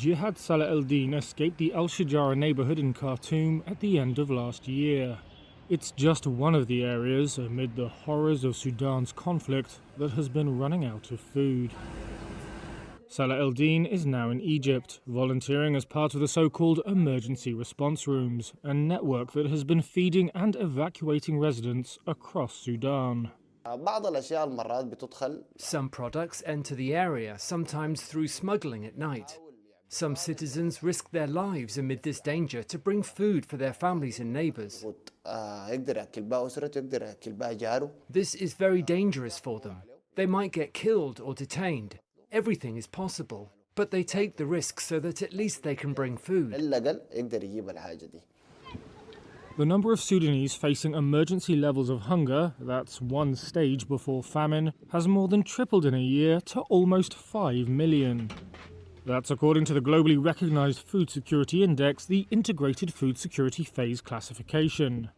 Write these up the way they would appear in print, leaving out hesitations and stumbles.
Jihad Salah el-Din escaped the Al-Shajara neighborhood in Khartoum at the end of last year. It's just one of the areas, amid the horrors of Sudan's conflict, that has been running out of food. Salah el-Din is now in Egypt, volunteering as part of the so-called emergency response rooms, a network that has been feeding and evacuating residents across Sudan. Some products enter the area, sometimes through smuggling at night. Some citizens risk their lives amid this danger to bring food for their families and neighbors. This is very dangerous for them. They might get killed or detained. Everything is possible, but they take the risk so that at least they can bring food. The number of Sudanese facing emergency levels of hunger, that's one stage before famine, has more than tripled in a year to almost 5 million. That's according to the globally recognized Food Security Index, the Integrated Food Security Phase Classification.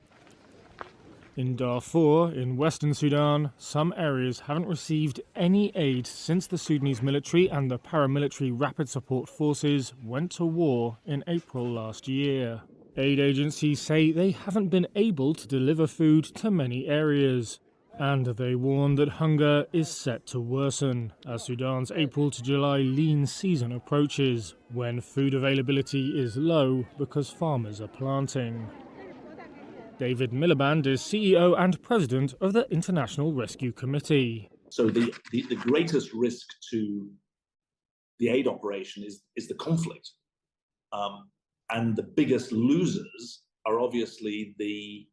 In Darfur, in Western Sudan, some areas haven't received any aid since the Sudanese military and the paramilitary Rapid Support Forces went to war in April last year. Aid agencies say they haven't been able to deliver food to many areas, and they warn that hunger is set to worsen as Sudan's April to July lean season approaches, when food availability is low because farmers are planting. David Miliband is CEO and President of the International Rescue Committee. So the greatest risk to the aid operation is the conflict. And the biggest losers are obviously the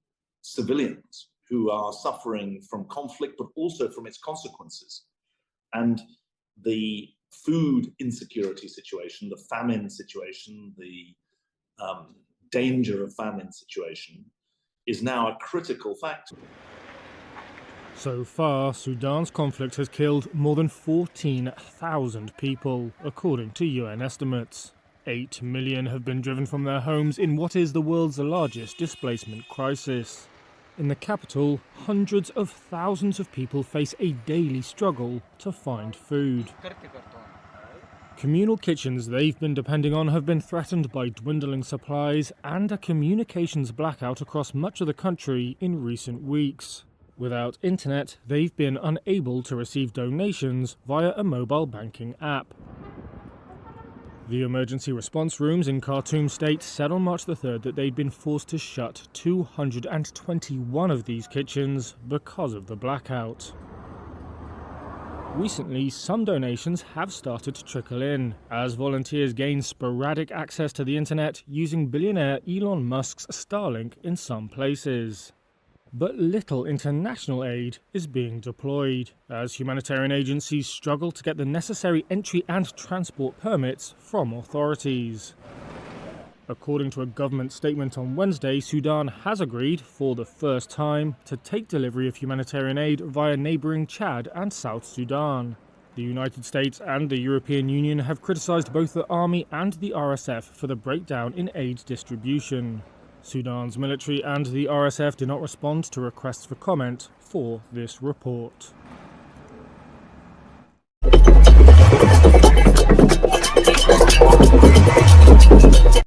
civilians who are suffering from conflict, but also from its consequences. And the food insecurity situation, the famine situation, the danger of famine situation is now a critical factor. So far, Sudan's conflict has killed more than 14,000 people, according to UN estimates. 8 million have been driven from their homes in what is the world's largest displacement crisis. In the capital, hundreds of thousands of people face a daily struggle to find food. Communal kitchens they've been depending on have been threatened by dwindling supplies and a communications blackout across much of the country in recent weeks. Without internet, they've been unable to receive donations via a mobile banking app. The emergency response rooms in Khartoum state said on March the 3rd that they'd been forced to shut 221 of these kitchens because of the blackout. Recently, some donations have started to trickle in, as volunteers gain sporadic access to the internet using billionaire Elon Musk's Starlink in some places. But little international aid is being deployed, as humanitarian agencies struggle to get the necessary entry and transport permits from authorities. According to a government statement on Wednesday, Sudan has agreed, for the first time, to take delivery of humanitarian aid via neighbouring Chad and South Sudan. The United States and the European Union have criticised both the army and the RSF for the breakdown in aid distribution. Sudan's military and the RSF did not respond to requests for comment for this report.